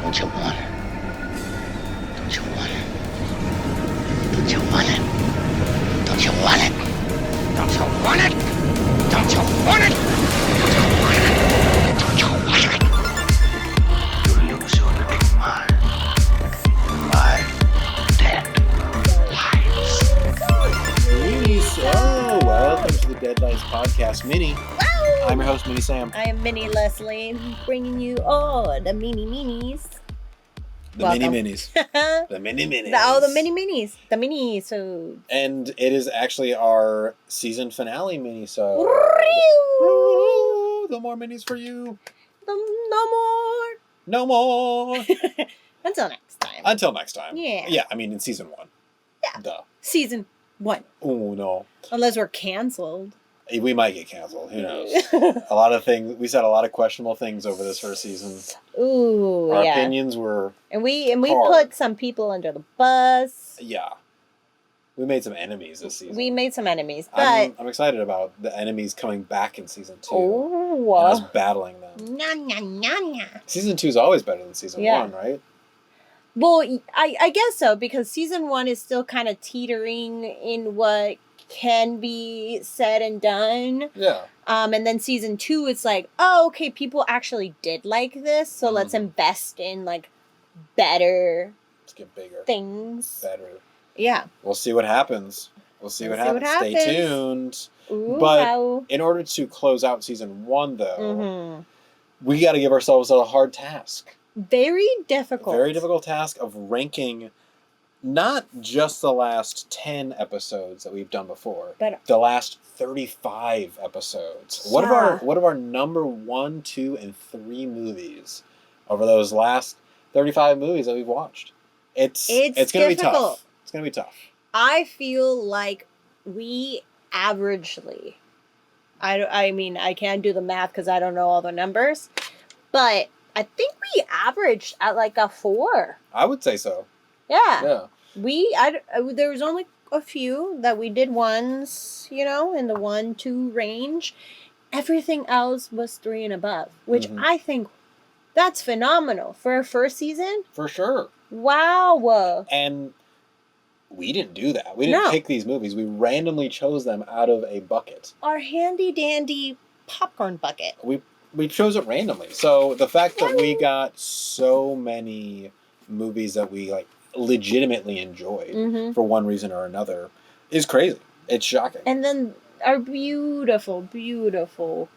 Don't you want it? Don't you want it? Don't you want it? Don't you want it? Don't you want it? Don't you want it? Don't you want it? You lose your little mind. My Deadlights. So, welcome to the Deadlights podcast mini. Wow. I'm your host, Mini Sam. I am Mini Leslie, bringing you all the mini-minis. The Welcome. mini-minis. The mini-minis. The mini-minis. The Minisode. And it is actually our season finale mini-sode. No more minis for you. No more. No more. Until next time. Until next time. Yeah. Yeah, I mean in season 1. Yeah. Duh. Season 1. Oh, no. Unless we're canceled. We might get canceled. Who knows? A lot of things. We said a lot of questionable things over this first season. Ooh, Our yeah. opinions were... And we hard. put some people under the bus. Yeah. We made some enemies this season. We made some enemies, but... I'm excited about the enemies coming back in season 2. Oh. And us battling them. Nah. Season 2 is always better than season 1, right? Well, I guess so, because season 1 is still kind of teetering in what can be said and done. Yeah. And then season 2, it's like, oh, okay, people actually did like this, so let's invest in, like, better Let's get bigger. things. Better. Yeah. We'll see what happens. We'll see what happens. Stay tuned. Ooh, But wow. in order to close out season 1, though, Mm-hmm. we got to give ourselves a hard task. Very difficult. A very difficult task of ranking not just the last 10 episodes that we've done before, But the last 35 episodes. Yeah. What of our number 1, 2, and 3 movies over those last 35 movies that we've watched? It's going to be tough. It's going to be tough. I feel like we averagely, I mean, I can't do the math because I don't know all the numbers, but I think we averaged at like a 4. I would say so. Yeah. Yeah. There was only a few that we did ones, in the 1-2 range. Everything else was 3 and above, which I think that's phenomenal for a first season. For sure. Wow. And we didn't do that. We didn't pick these movies. We randomly chose them out of a bucket. Our handy dandy popcorn bucket. We chose it randomly. So the fact that we got so many movies that we legitimately enjoyed for one reason or another is crazy. It's shocking. And then our beautiful, beautiful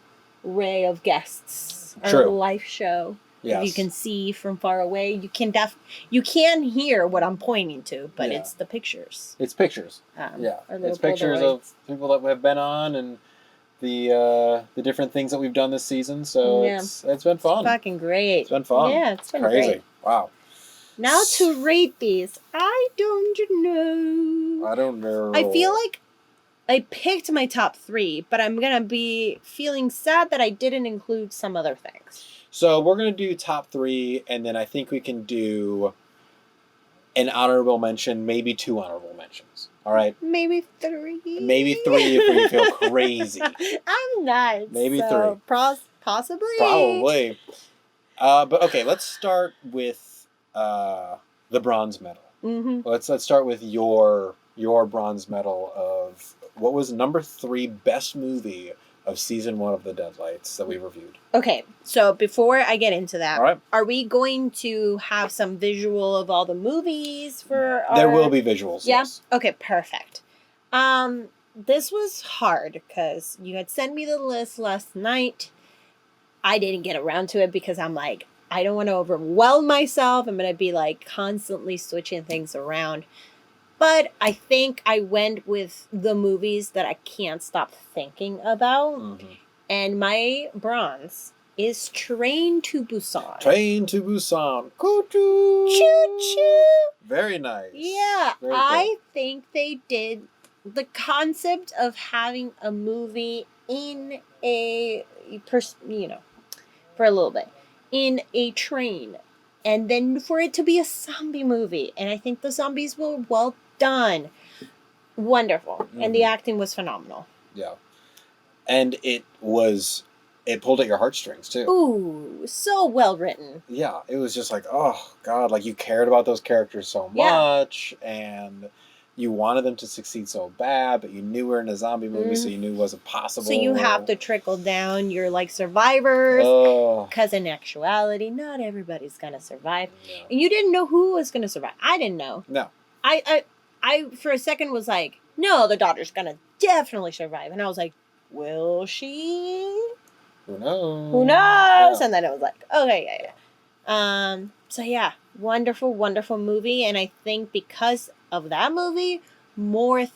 array of guests. Our live show. Yes. You can see from far away. You can hear what I'm pointing to, but it's the pictures. It's pictures. It's pictures of people that have been on and the different things that we've done this season. So it's been fun. It's fucking great. It's been fun. Yeah, it's been crazy. Great. Wow. Now to rate these, I don't know. I feel like I picked my top 3, but I'm gonna be feeling sad that I didn't include some other things. So we're going to do top 3, and then I think we can do an honorable mention, maybe 2 honorable mentions. All right? Maybe 3. Maybe 3 if we feel crazy. I'm not. Maybe 3. Possibly. Probably. But okay, let's start with the bronze medal. Mm-hmm. Let's start with your bronze medal of what was number 3 best movie of season 1 of the Deadlights that we reviewed. Okay, so before I get into that, all right. Are we going to have some visual of all the movies for There will be visuals, yes. Okay, perfect. This was hard because you had sent me the list last night. I didn't get around to it because I'm like, I don't want to overwhelm myself. I'm going to be constantly switching things around. But I think I went with the movies that I can't stop thinking about. Mm-hmm. And my bronze is Train to Busan. Train to Busan. Choo-choo. Choo-choo. Very nice. Yeah. Very I think they did the concept of having a movie in for a little bit, in a train. And then for it to be a zombie movie. And I think the zombies were well done. Wonderful. And the acting was phenomenal. Yeah. And it was it pulled at your heartstrings too. Ooh, so well written. Yeah, it was just like, oh God, like you cared about those characters so much, and you wanted them to succeed so bad, but you knew we were in a zombie movie, so you knew it wasn't possible. So you have to trickle down your like survivors, because in actuality, not everybody's gonna survive, and you didn't know who was gonna survive. I didn't know. No. I for a second was like, no, the daughter's gonna definitely survive, and I was like, will she? Who knows? Who knows? Yeah. And then it was like, okay, yeah. So yeah, wonderful, wonderful movie, and I think because of that movie, more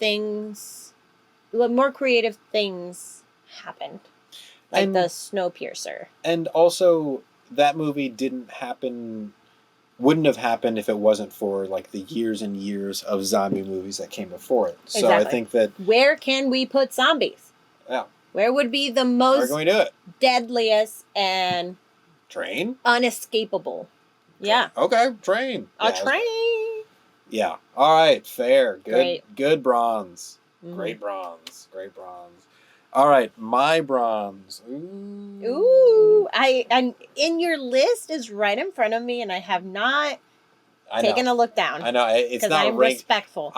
creative things happened, like the Snowpiercer. And also, that movie wouldn't have happened if it wasn't for like the years and years of zombie movies that came before it. So Exactly. I think that where can we put zombies? Yeah. Where would be the most Where can we do it? deadliest and Train? unescapable? Yeah. Okay, train. A train. Yeah. All right, fair. Good. Great. Good bronze. Mhm. Great bronze. Great bronze. All right, my bronze. Ooh. And in your list is right in front of me, and I have not taken a look down. I know it's not I'm ranked. respectful.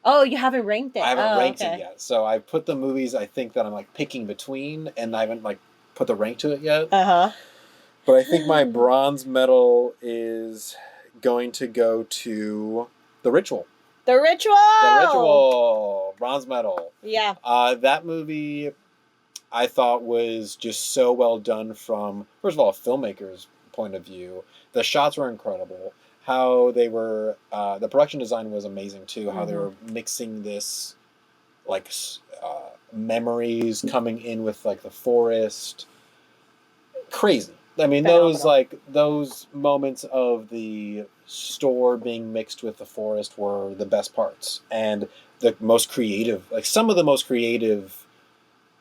Oh, you haven't ranked it. I haven't ranked okay. it yet. So I put the movies I think that I'm like picking between, and I haven't like put the rank to it yet. But I think my bronze medal is going to go to The Ritual. The Ritual. The Ritual. Bronze medal. Yeah. That movie I thought was just so well done from, first of all, a filmmaker's point of view. The shots were incredible. How they were, the production design was amazing too. How they were mixing this, like, memories coming in with like the forest. Crazy. I mean, those moments of the store being mixed with the forest were the best parts, and the most creative, like some of the most creative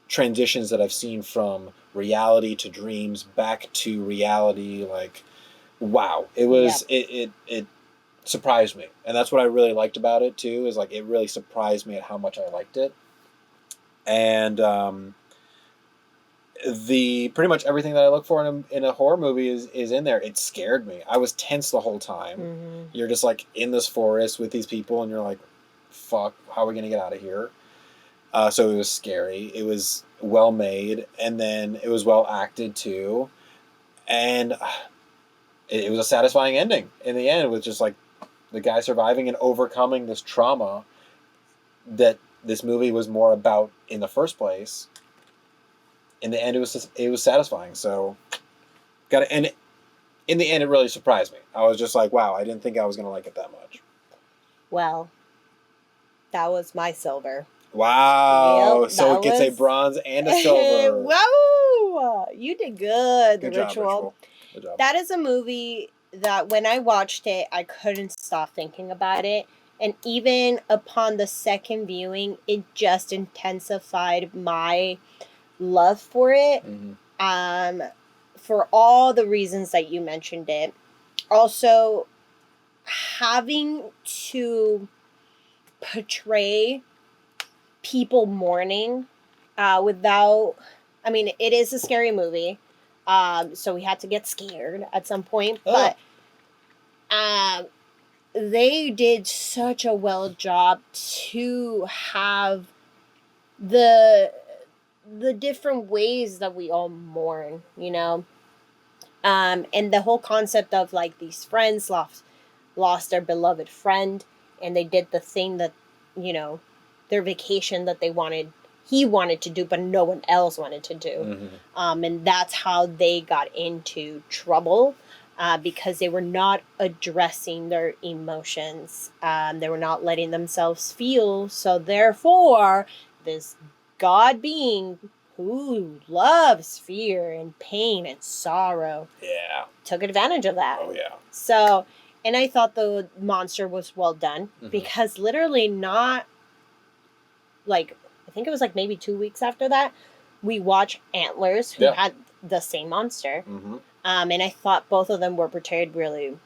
transitions that I've seen from reality to dreams back to reality. Like, wow, it was it surprised me, and that's what I really liked about it too. Is like it really surprised me at how much I liked it, and the pretty much everything that I look for in a horror movie is in there. It scared me. I was tense the whole time. You're just like in this forest with these people, and you're like, "Fuck, how are we gonna get out of here?" So it was scary. It was well made, and then it was well acted too, and it was a satisfying ending. In the end, with just like the guy surviving and overcoming this trauma that this movie was more about in the first place. In the end, it was satisfying. So, and in the end, it really surprised me. I was just like, wow, I didn't think I was gonna like it that much. Well, that was my silver. Wow! Yep, so it gets a bronze and a silver. Wow! You did good. Good The job, Ritual. Good job. That is a movie that when I watched it, I couldn't stop thinking about it. And even upon the second viewing, it just intensified my love for it. For all the reasons that you mentioned it. Also, having to portray people mourning without, I mean, it is a scary movie, so we had to get scared at some point, but they did such a well job to have the different ways that we all mourn, you know, and the whole concept of like these friends lost their beloved friend, and they did the thing that, you know, their vacation that he wanted to do, but no one else wanted to do. And that's how they got into trouble, because they were not addressing their emotions. They were not letting themselves feel. So therefore, this God being who loves fear and pain and sorrow took advantage of that. Oh, yeah. So, and I thought the monster was well done, because literally not, like, I think it was like maybe 2 weeks after that, we watched Antlers, who had the same monster. And I thought both of them were portrayed really,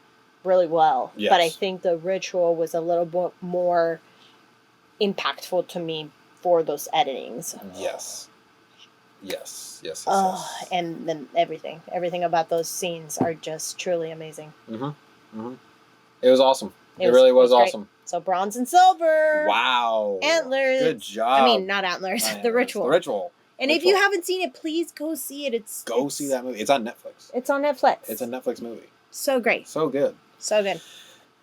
really well. Yes. But I think The Ritual was a little bit more impactful to me for those editings. Yes. Yes. Oh, and then everything about those scenes are just truly amazing. It was awesome. It really was awesome. So bronze and silver. Wow. Antlers. Good job. I mean, not Antlers. The Ritual. The Ritual. And if you haven't seen it, please go see it. Go see that movie. It's on Netflix. It's on Netflix. It's a Netflix movie. So great. So good. So good.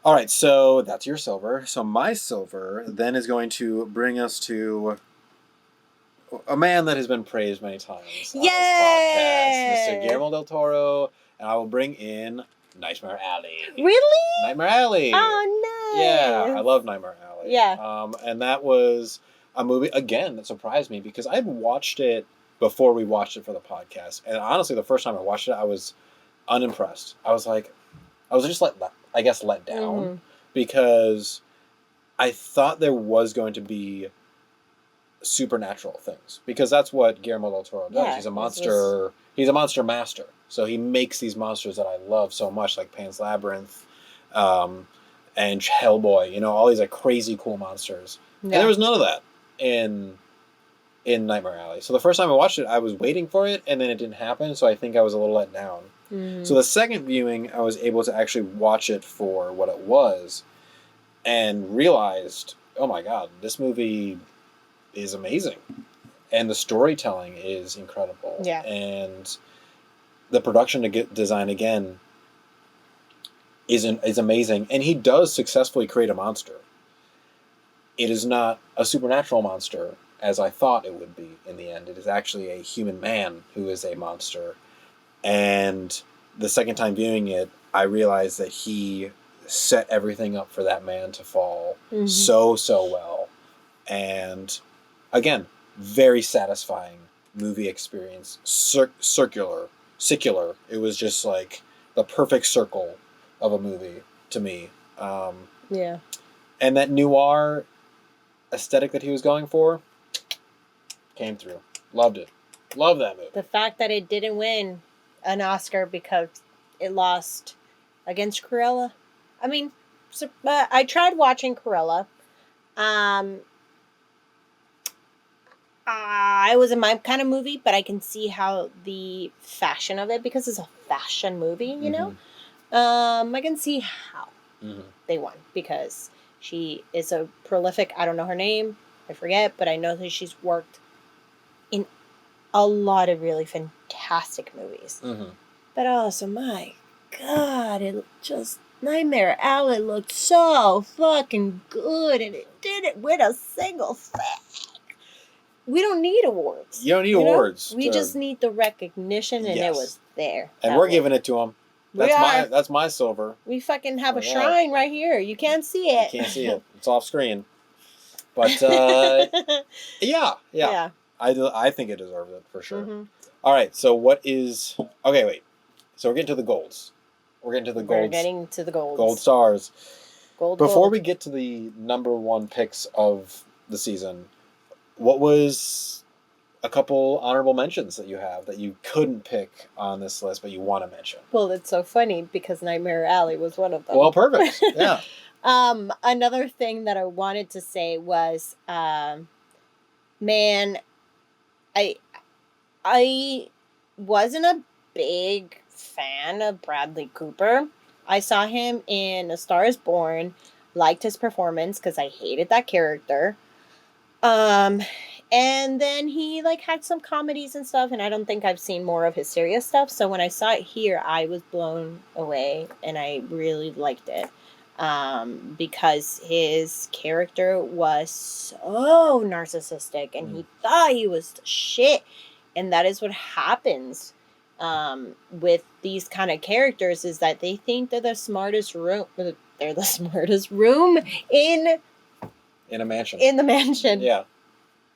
All right, so that's your silver. So my silver then is going to bring us to a man that has been praised many times on this podcast, Mr. Guillermo del Toro, and I will bring in Nightmare Alley. Really? Nightmare Alley. Oh, nice. Yeah, I love Nightmare Alley. Yeah. And that was a movie, again, that surprised me because I had watched it before we watched it for the podcast. And honestly, the first time I watched it, I was unimpressed. I was just let down because I thought there was going to be supernatural things because that's what Guillermo del Toro does. Yeah, he's a monster. He's a monster master. So he makes these monsters that I love so much, like Pan's Labyrinth, and Hellboy. You know, all these like crazy cool monsters. Yeah. And there was none of that in Nightmare Alley. So the first time I watched it, I was waiting for it, and then it didn't happen. So I think I was a little let down. So the second viewing, I was able to actually watch it for what it was, and realized, oh my god, this movie is amazing, and the storytelling is incredible. Yeah, and the production design again is amazing, and he does successfully create a monster. It is not a supernatural monster as I thought it would be in the end. It is actually a human man who is a monster, and the second time viewing it, I realized that he set everything up for that man to fall so well, and again, very satisfying movie experience. Circular. It was just like the perfect circle of a movie to me. Yeah. And that noir aesthetic that he was going for came through. Loved it. Love that movie. The fact that it didn't win an Oscar because it lost against Cruella. I mean, I tried watching Cruella. It wasn't my kind of movie, but I can see how the fashion of it, because it's a fashion movie, you know? I can see how they won, because she is a prolific, I don't know her name, I forget, but I know that she's worked in a lot of really fantastic movies. But also, my God, it just, Nightmare Alley looked so fucking good, and it didn't win a single thing. We don't need awards. You don't need awards. We just need the recognition, and it was there. And we're giving it to him. That's my silver. We fucking have a shrine right here. You can't see it. You can't see it. It's off screen. But yeah. I think it deserves it for sure. All right. So what is? Okay, wait. So we're getting to the golds. We're getting to the golds. Gold stars. Before we get to the number one picks of the season, what was a couple honorable mentions that you have that you couldn't pick on this list, but you want to mention? Well, it's so funny because Nightmare Alley was one of them. Well, perfect. Yeah. Another thing that I wanted to say was, man, I wasn't a big fan of Bradley Cooper. I saw him in A Star Is Born, liked his performance because I hated that character. And then he had some comedies and stuff, and I don't think I've seen more of his serious stuff. So when I saw it here, I was blown away, and I really liked it. Because his character was so narcissistic, and he thought he was the shit. And that is what happens with these kind of characters, is that they think they're the smartest room. They're the smartest room in a mansion. In the mansion. Yeah.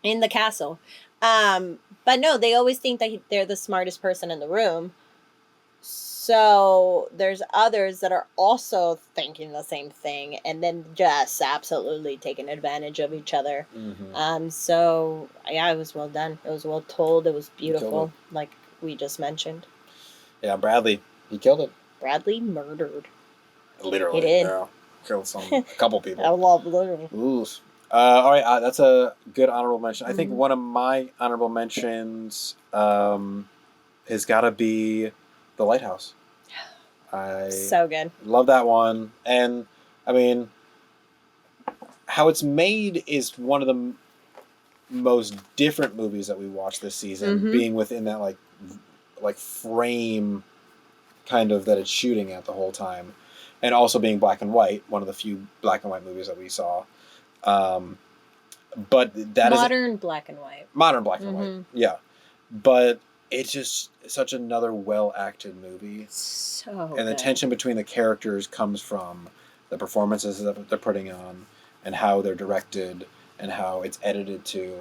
In the castle. But no, they always think that they're the smartest person in the room. So there's others that are also thinking the same thing, and then just absolutely taking advantage of each other. So yeah, it was well done. It was well told. It was beautiful, like we just mentioned. Yeah, Bradley, he killed it. Bradley murdered. Literally, he did. Yeah, killed a couple people. I love literally. Ooh. All right, that's a good honorable mention. I think Mhm. one of my honorable mentions has got to be The Lighthouse. I So good. love that one. And, I mean, how it's made is one of the most different movies that we watched this season, Mhm. being within that, like frame kind of that it's shooting at the whole time. And also being black and white, one of the few black and white movies that we saw. But that is Modern black and white. modern black and white, Mhm. yeah. But it's just such another well-acted movie. So And the good. tension between the characters comes from the performances that they're putting on and how they're directed and how it's edited to.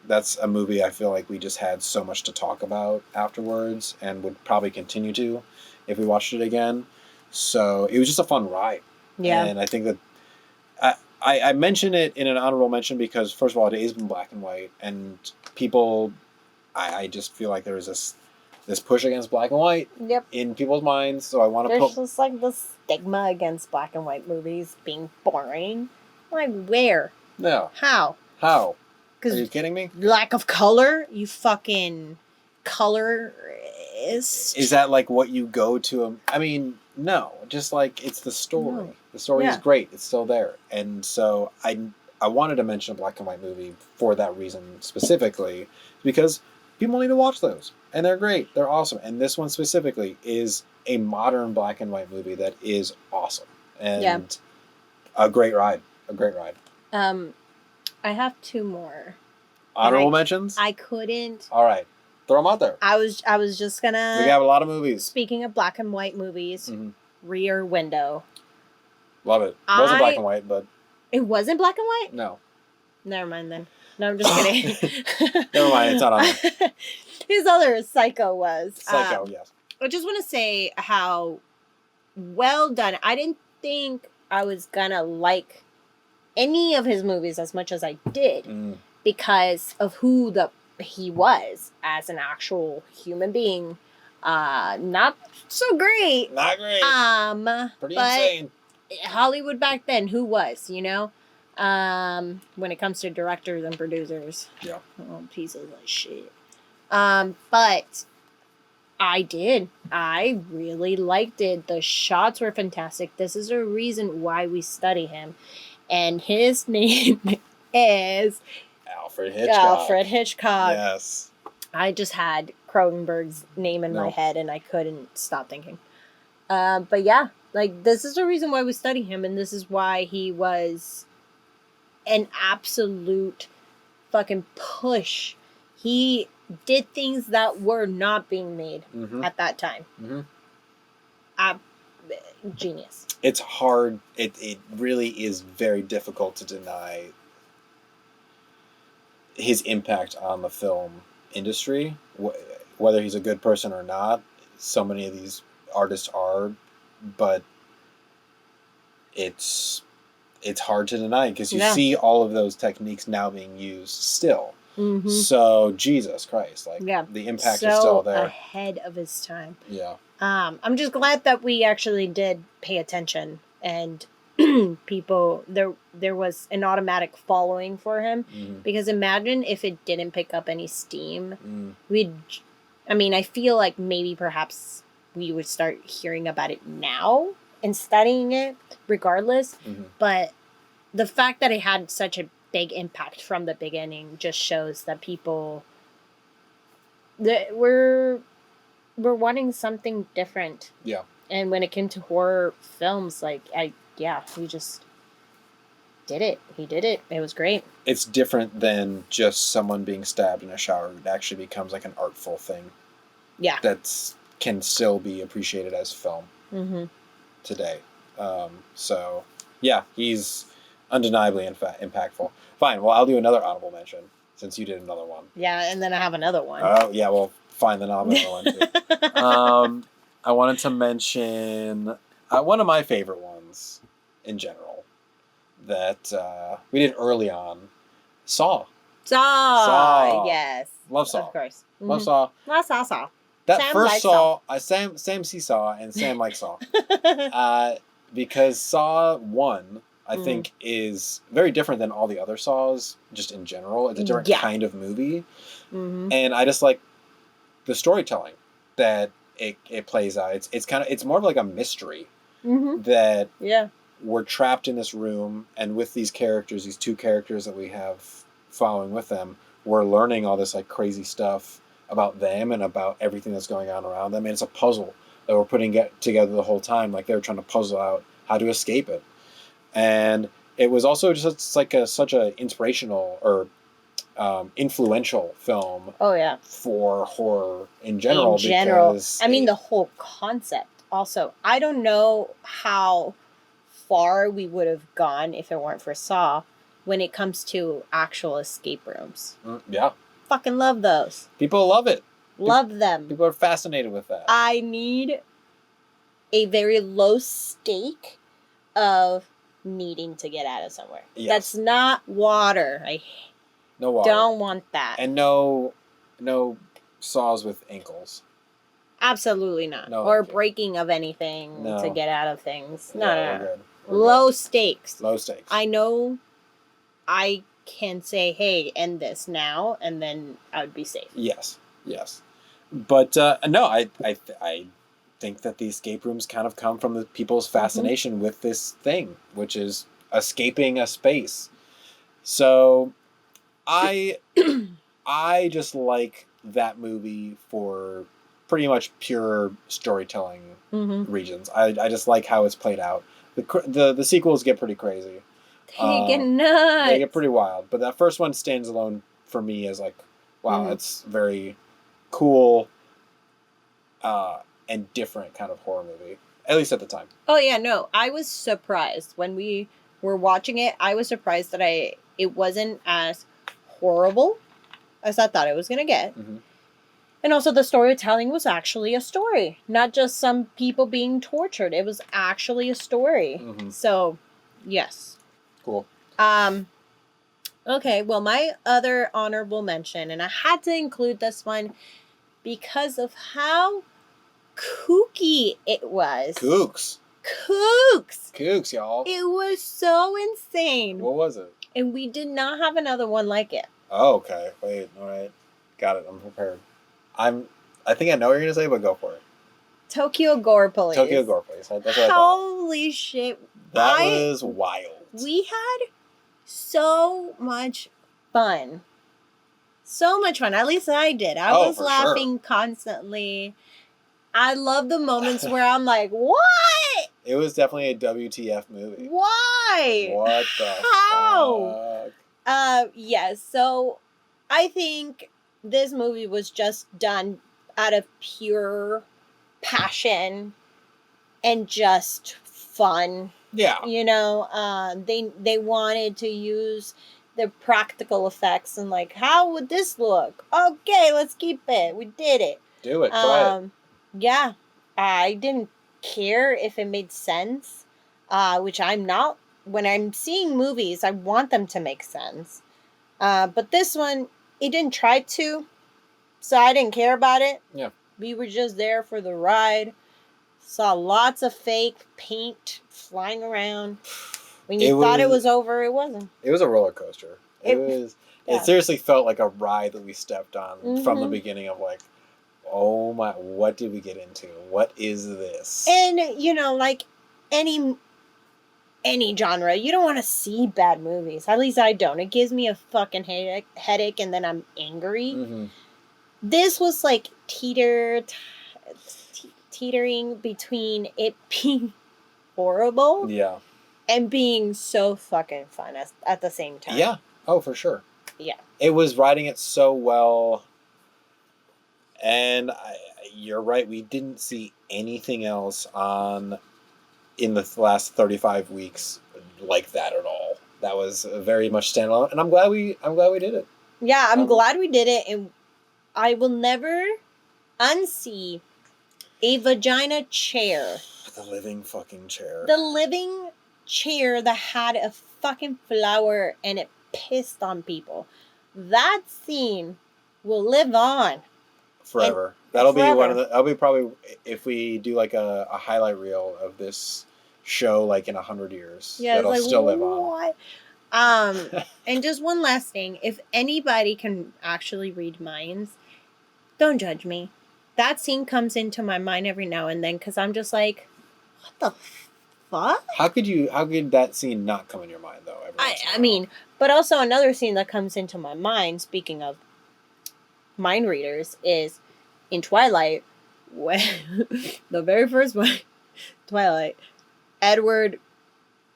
That's a movie I feel like we just had so much to talk about afterwards and would probably continue to if we watched it again. So it was just a fun ride. Yeah. And I think that I mention it in an honorable mention because, first of all, it is in black and white, and people, I just feel like there's this push against black and white Yep. in people's minds, so I want to There's put... just like this stigma against black and white movies being boring. Like, where? No. How? How? Are Because you kidding me? lack of color, you fucking color is. Is that like what you go to? I mean, no. Just like it's the story. No. The story is Yeah. great. It's still there, and so I wanted to mention a black and white movie for that reason specifically, because people need to watch those, and they're great. They're awesome, and this one specifically is a modern black and white movie that is awesome and a great ride. A great ride. I have two more. Honorable mentions. I couldn't. All right, throw them out there. I was just gonna. We have a lot of movies. Speaking of black and white movies, Mm-hmm. Rear Window. Love it. It wasn't black and white, but It wasn't black and white? no. Never mind then. No, I'm just kidding. Never mind, it's not on there. His other Psycho was. Psycho, yes. I just want to say how well done. I didn't think I was gonna like any of his movies as much as I did because of who he was as an actual human being. Not so great. Not great. Pretty but insane. Hollywood back then, who was, you know? When it comes to directors and producers. Yeah. Oh, pieces of shit. But I did. I really liked it. The shots were fantastic. This is a reason why we study him. And his name is Alfred Hitchcock. Alfred Hitchcock. Yes. I just had Cronenberg's name in my head and I couldn't stop thinking. But yeah, like this is the reason why we study him, and this is why he was an absolute fucking push. He did things that were not being made at that time. Genius. It's hard. It really is very difficult to deny his impact on the film industry, whether he's a good person or not. So many of these artists are, but it's hard to deny because you see all of those techniques now being used still. So Jesus Christ, like the impact is still there. Ahead of his time. Yeah. I'm just glad that we actually did pay attention and people there was an automatic following for him because imagine if it didn't pick up any steam. I feel like maybe perhaps we would start hearing about it now and studying it regardless, but the fact that it had such a big impact from the beginning just shows that people that we're wanting something different. Yeah. And when it came to horror films, we just did it. He did it. It was great. It's different than just someone being stabbed in a shower. It actually becomes like an artful thing. Yeah. That can still be appreciated as film today. So, yeah, he's undeniably impactful. Fine, well, I'll do another honorable mention since you did another one. Yeah, and then I have another one. Oh, yeah, well, fine, then I'll have another one too. I wanted to mention one of my favorite ones in general that we did early on, Saw. Saw. Yes. Love Saw. Of course. Love Saw. Love Saw. That Sam first likes Saw, Sam sees Saw and Sam likes Saw. Because Saw 1 I think is very different than all the other Saws, just in general. It's a different kind of movie. Mm-hmm. And I just like the storytelling that it plays out. It's more of like a mystery that we're trapped in this room, and with these characters, these two characters that we have following with them, we're learning all this like crazy stuff about them and about everything that's going on around them. And it's a puzzle that we're putting together the whole time. Like they're trying to puzzle out how to escape it. And it was also just like such a inspirational or influential film. Oh yeah. For horror in general. Because I mean the whole concept. Also, I don't know how far we would have gone if it weren't for Saw when it comes to actual escape rooms. Yeah. Fucking love those. People love it. Love them. People are fascinated with that. I need a very low stake of needing to get out of somewhere. Yes. That's not water. No water. Don't want that. And no saws with ankles. Absolutely not. No, or breaking of anything to get out of things. No. Low stakes. Low stakes. I know I can say, hey, end this now, and then I would be safe. Yes. But no, I think that the escape rooms kind of come from the people's fascination with this thing, which is escaping a space. So I just like that movie for pretty much pure storytelling reasons. I just like how it's played out. The sequels get pretty crazy. They get nuts. They get pretty wild. But that first one stands alone for me as like, wow, it's very cool and different kind of horror movie. At least at the time. Oh yeah, no. I was surprised when we were watching it. I was surprised that it wasn't as horrible as I thought it was going to get. And also the storytelling was actually a story. Not just some people being tortured. It was actually a story. So, yes. Cool. Okay, well, my other honorable mention, and I had to include this one because of how kooky it was. Kooks, y'all. It was so insane. What was it? And we did not have another one like it. Oh, okay. Wait, all right. Got it. I'm prepared. I think I know what you're going to say, but go for it. Tokyo Gore Police. That's what I thought. Holy shit. That was wild. We had so much fun. So much fun. At least I did. I was laughing constantly. I love the moments where I'm like, what? It was definitely a WTF movie. Why? What the fuck? Yes. So I think this movie was just done out of pure passion and just fun. Yeah. You know, they wanted to use the practical effects and like, how would this look? Okay, let's keep it. We did it. Do it. Try it. Yeah. I didn't care if it made sense, which I'm not. When I'm seeing movies, I want them to make sense. But this one, it didn't try to, so I didn't care about it. Yeah. We were just there for the ride. Saw lots of fake paint flying around. When you thought it was over, it wasn't. It was a roller coaster. It seriously felt like a ride that we stepped on from the beginning of like, oh my, what did we get into? What is this? And, you know, like any genre, you don't want to see bad movies. At least I don't. It gives me a fucking headache and then I'm angry. This was like teetering between it being horrible and being so fucking fun at the same time. Yeah. Oh, for sure. Yeah. It was writing it so well. And you're right. We didn't see anything else in the last 35 weeks like that at all. That was very much standalone, and I'm glad we did it. Yeah, I'm glad we did it, and I will never unsee a vagina chair. The living fucking chair. The living chair that had a fucking flower and it pissed on people. That scene will live on. Forever. That'll be probably, if we do like a highlight reel of this show like in 100 years. Yeah, that'll it's like, still live what? And just one last thing. If anybody can actually read minds, don't judge me. That scene comes into my mind every now and then because I'm just like, what the fuck? How could that scene not come in your mind though? I mean, but also another scene that comes into my mind, speaking of mind readers, is in Twilight, when the very first one, Twilight, Edward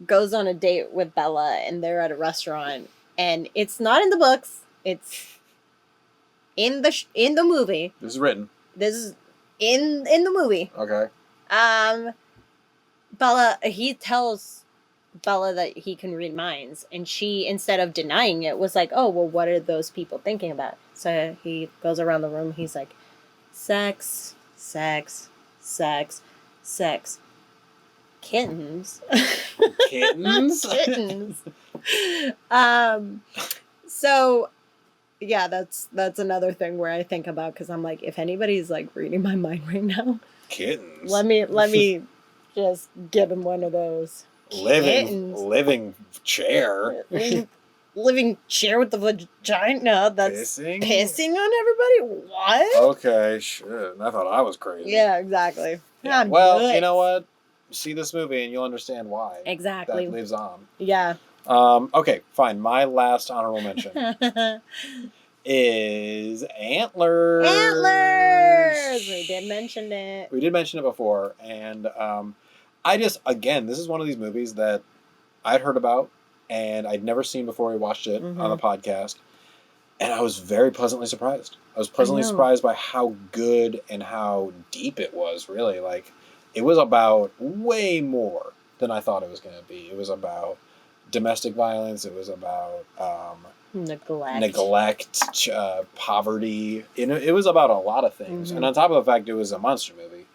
goes on a date with Bella and they're at a restaurant and it's not in the books, it's in the movie. This is written. This is in the movie. Okay. Bella, he tells Bella that he can read minds, and she, instead of denying it, was like, oh, well, what are those people thinking about? So he goes around the room, he's like, sex, sex, sex, sex. Kittens. Kittens? Kittens. So yeah, that's another thing where I think about, because I'm like, if anybody's like reading my mind right now, kittens. let me just give him one of those. Living chair. Living chair with the vagina that's pissing on everybody? What? Okay, shit. I thought I was crazy. Yeah, exactly. Yeah. Well, you know what? See this movie and you'll understand why. Exactly. That lives on. Yeah. Okay, fine. My last honorable mention is Antlers. Antlers! We did mention it. We did mention it before. And again, this is one of these movies that I'd heard about and I'd never seen before we watched it on the podcast. And I was very pleasantly surprised. I was pleasantly surprised by how good and how deep it was, really. Like, it was about way more than I thought it was going to be. It was about domestic violence. It was about neglect, poverty. It was about a lot of things. And on top of the fact it was a monster movie.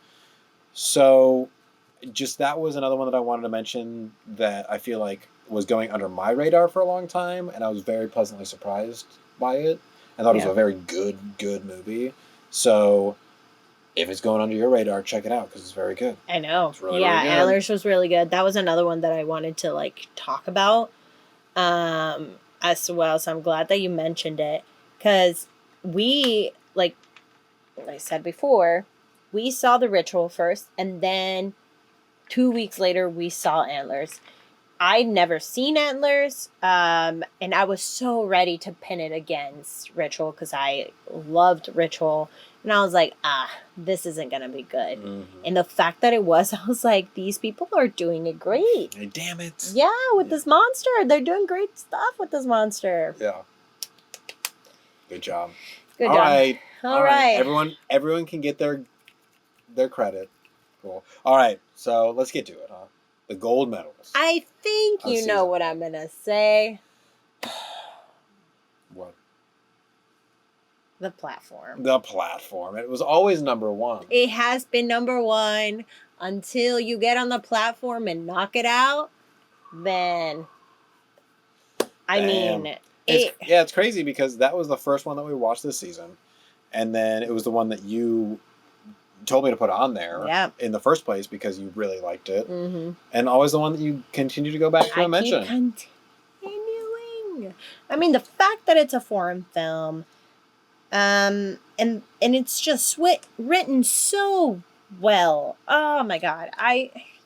So just that was another one that I wanted to mention that I feel like was going under my radar for a long time. And I was very pleasantly surprised by it. I thought it was a very good movie. So if it's going under your radar, check it out because it's very good. I know. It's really, really good. Antlers was really good. That was another one that I wanted to like talk about as well. So I'm glad that you mentioned it because we, like I said before, we saw The Ritual first and then 2 weeks later we saw Antlers. I'd never seen Antlers, and I was so ready to pin it against Ritual because I loved Ritual. And I was like, this isn't going to be good. And the fact that it was, I was like, these people are doing it great. Hey, damn it. Yeah, with this monster. They're doing great stuff with this monster. Yeah. Good job. Good All job. right. All right. Everyone can get their credit. Cool. All right. So let's get to it, huh? The gold medals. I think you know what I'm going to say. What? The platform. The platform. It was always number one. It has been number one until you get on the platform and knock it out. Then, I mean, it's crazy because that was the first one that we watched this season. And then it was the one that you told me to put on there in the first place because you really liked it. And always the one that you continue to go back to and mention. Continuing. I mean, the fact that it's a foreign film, and it's just written so well. Oh my God.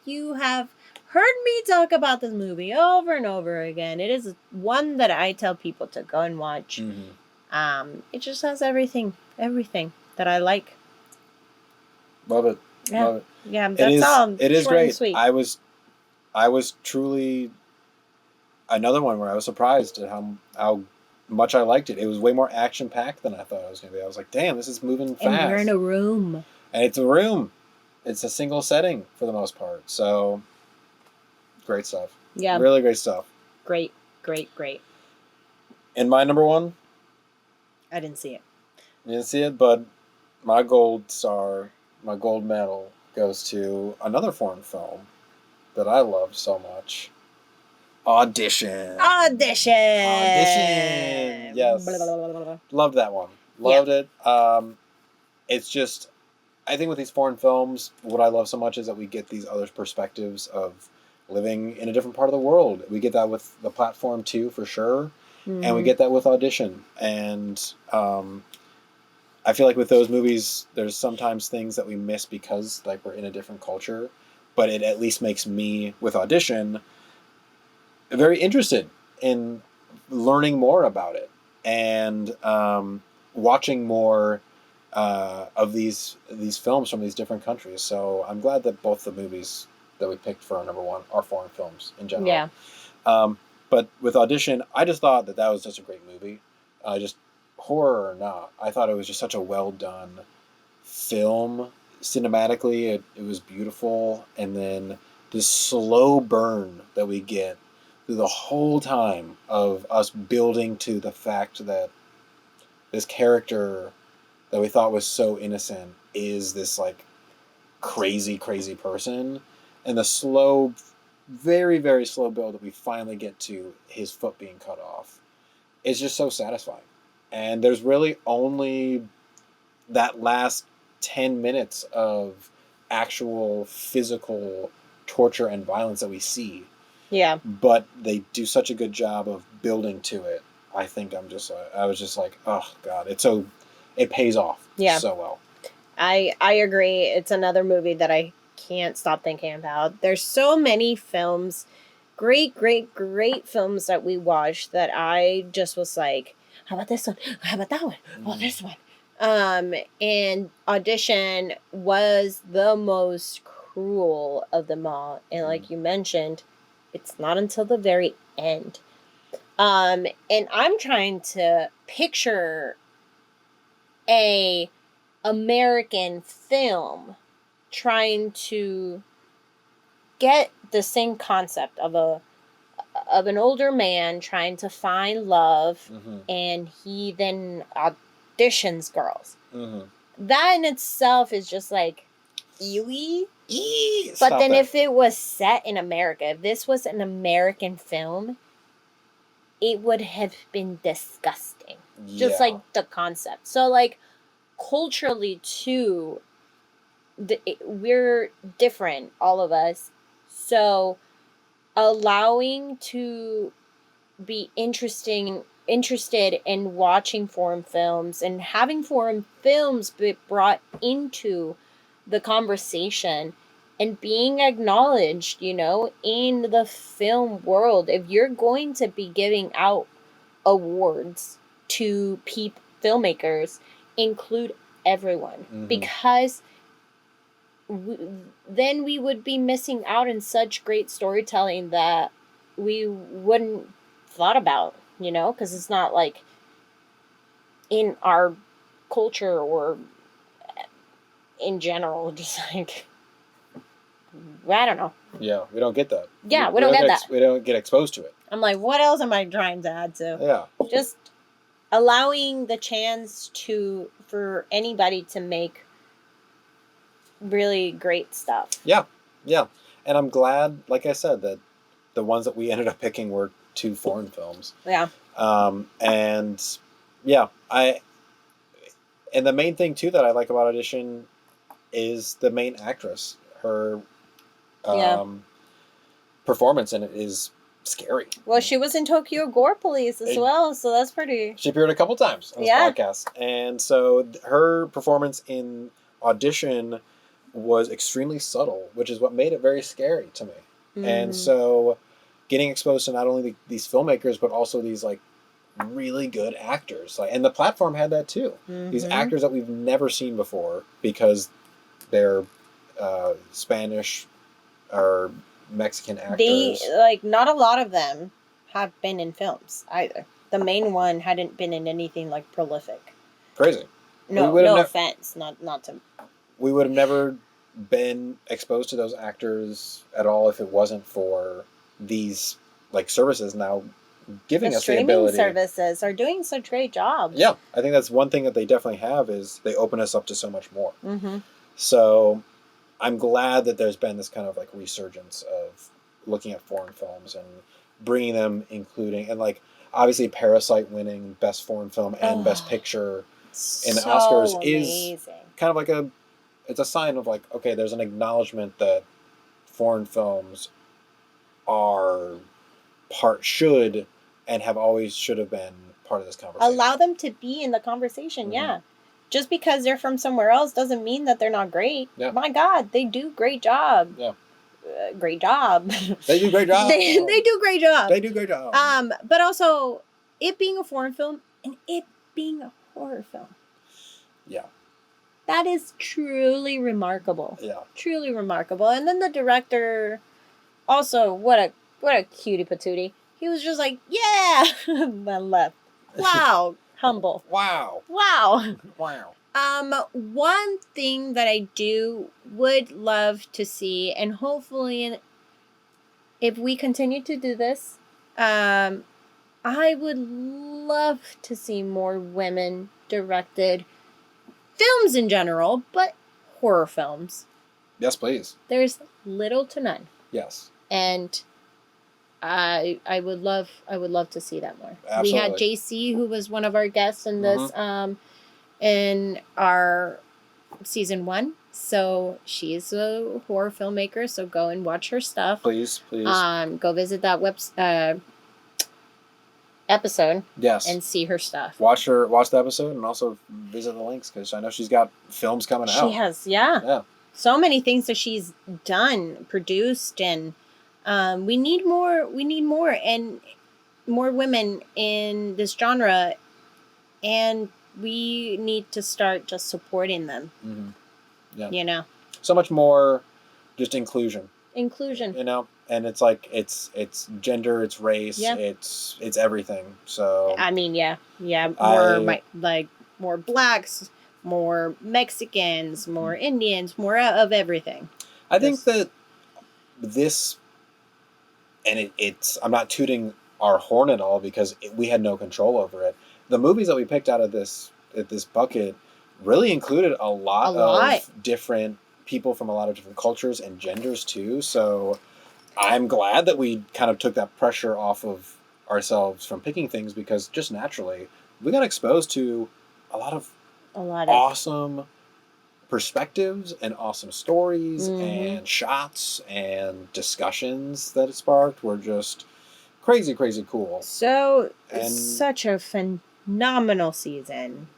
You have heard me talk about this movie over and over again. It is one that I tell people to go and watch. It just has everything that I like. Love it. Yeah. Love it. Yeah, that's all. It is great. Sweet. I was truly another one where I was surprised at how much I liked it. It was way more action packed than I thought it was going to be. I was like, damn, this is moving fast. And we're in a room. And it's a room. It's a single setting for the most part. So great stuff. Yeah. Really great stuff. Great. And my number one? I didn't see it. You didn't see it, but my gold star, my gold medal goes to another foreign film that I loved so much. Audition. Yes. Blah, blah, blah, blah. Loved that one. Loved it. It's just, I think with these foreign films, what I love so much is that we get these other perspectives of living in a different part of the world. We get that with the platform too, for sure. Mm-hmm. And we get that with Audition. And I feel like with those movies, there's sometimes things that we miss because like we're in a different culture. But it at least makes me, with Audition, very interested in learning more about it and watching more of these films from these different countries. So I'm glad that both the movies that we picked for our number one are foreign films in general. Yeah. But with Audition, I just thought that was such a great movie. Just horror or not, I thought it was just such a well done film. Cinematically, it was beautiful, and then this slow burn that we get through the whole time of us building to the fact that this character that we thought was so innocent is this like crazy person, and the slow, very, very slow build that we finally get to his foot being cut off is just so satisfying. And there's really only that last 10 minutes of actual physical torture and violence that we see. Yeah. But they do such a good job of building to it. I think I was just like, oh God, it pays off so well. I agree. It's another movie that I can't stop thinking about. There's so many films, great films that we watched that I just was like, how about this one? How about that one? Oh, this one. And Audition was the most cruel of them all. And like you mentioned, it's not until the very end. And I'm trying to picture a American film trying to get the same concept of an older man trying to find love, and he then auditions girls. That in itself is just like ewy. But then if it was set in America, if this was an American film, it would have been disgusting. Just like the concept. So like culturally too, we're different, all of us. So allowing to be interested in watching foreign films and having foreign films be brought into the conversation and being acknowledged, in the film world. If you're going to be giving out awards to filmmakers, include everyone, because then we would be missing out in such great storytelling that we wouldn't thought about, because it's not like in our culture or in general, just like, I don't know. Yeah, we don't get that. Yeah, we don't get that. We don't get exposed to it. I'm like, what else am I trying to add to? Yeah. Just allowing the chance for anybody to make really great stuff. Yeah. And I'm glad, like I said, that the ones that we ended up picking were 2 foreign films. Yeah. And the main thing too that I like about Audition is the main actress. Her performance in it is scary. Well, she was in Tokyo Gore Police as well, so that's pretty... She appeared a couple times on this podcast. And so her performance in Audition was extremely subtle, which is what made it very scary to me. And so getting exposed to not only these filmmakers, but also these like really good actors. And the platform had that too. These actors that we've never seen before because they're Spanish or Mexican actors. Not a lot of them have been in films either. The main one hadn't been in anything like prolific. Crazy. No offense, not to. We would have never been exposed to those actors at all if it wasn't for these like services now giving us the ability. Streaming services are doing such great jobs. Yeah, I think that's one thing that they definitely have is they open us up to so much more. So I'm glad that there's been this kind of like resurgence of looking at foreign films and bringing them, including, and like obviously Parasite winning Best Foreign Film and Best Picture in the Oscars is kind of like it's a sign of like, okay, there's an acknowledgement that foreign films are should have been part of this conversation. Allow them to be in the conversation. Mhm. Yeah. Just because they're from somewhere else doesn't mean that they're not great. Yeah. My God, they do great job. Yeah. Great job. They do great job. they do great job. They do great job. But also it being a foreign film and it being a horror film. Yeah. That is truly remarkable. Yeah. Truly remarkable. And then the director, also, what a cutie patootie. He was just like, yeah, and then left. Wow, humble. Wow. Wow. Wow. One thing that I would love to see, and hopefully, if we continue to do this, I would love to see more women directed films in general, but horror films. Yes, please. There's little to none, Yes. and I would love to see that more. Absolutely. We had JC, who was one of our guests in this in our season 1. So she's a horror filmmaker, so go and watch her stuff. Please. Go visit that episode Yes. and see her stuff. Watch the episode and also visit the links because I know she's got films coming out. She has, yeah. Yeah. So many things that she's done, produced, and we need more and more women in this genre, and we need to start just supporting them. Mm-hmm. Yeah. You know, So much more just inclusion. inclusion. You know, and it's like it's gender, it's race, Yeah. it's everything. So I mean, yeah, more blacks, more Mexicans, more Indians, more of everything. I think that this, and it's I'm not tooting our horn at all because we had no control over it. The movies that we picked out of this bucket really included a lot of different people from a lot of different cultures and genders too. So I'm glad that we kind of took that pressure off of ourselves from picking things because just naturally we got exposed to a lot of awesome perspectives and awesome stories and shots and discussions that it sparked were just crazy cool. So And- such a phenomenal season.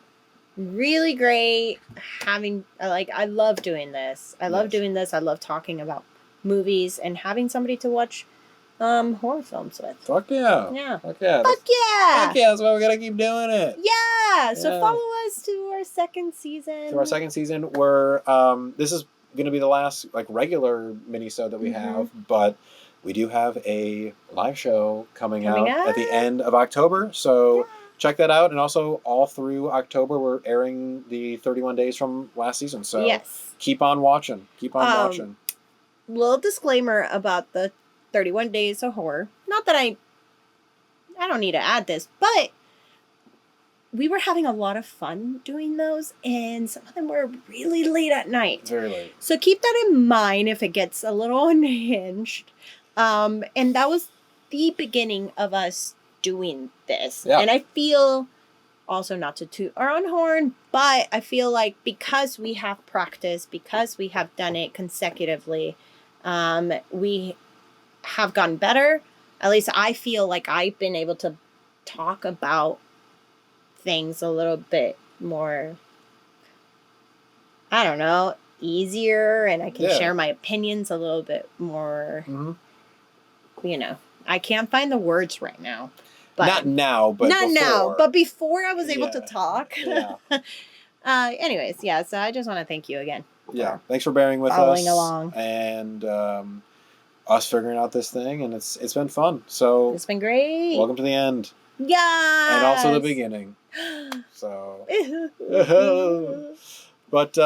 Really great having I love doing this. I love doing this. I love talking about movies and having somebody to watch horror films with. Fuck yeah. Yeah. Fuck yeah. Fuck yeah. Fuck yeah, that's why we gotta keep doing it. Yeah. So Yeah. follow us to our second season. To our second season, we're this is gonna be the last regular minisode that we have, but we do have a live show coming out at the end of October. So check that out. And also all through October we're airing the 31 days from last season. So yes. keep on watching. Keep on watching. Little disclaimer about the 31 Days of Horror. Not that I don't need to add this, but we were having a lot of fun doing those, and some of them were really late at night. Very late. So keep that in mind if it gets a little unhinged. And that was the beginning of us doing this. Yeah. And I feel, also not to toot our own horn, but I feel like because we have practice, because we have done it consecutively, we have gotten better. At least I feel like I've been able to talk about things a little bit more, I don't know, easier, and I can share my opinions a little bit more. You know, I can't find the words right now. But not now, but not before. now, but before I was able to talk. Yeah. Anyways, yeah, so I just want to thank you again. Yeah, thanks for bearing with Following us. along. And us figuring out this thing, and it's been fun. So It's been great. welcome to the end. Yeah. And also the beginning. So but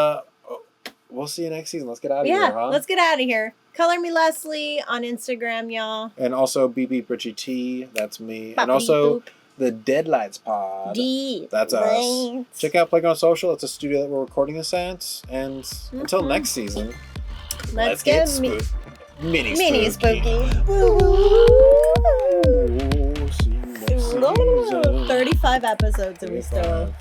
we'll see you next season. Let's get out of here, huh? Let's get out of here. Color Me Leslie on Instagram, y'all. And also BB Britchie T, that's me. Boppity and also boop. the Deadlights pod. D. That's us. Right. Check out Playground Social. It's a studio that we're recording this at. And until next season, Let's get mini spooky. Ooh, see you next season. 35 episodes and we still 35.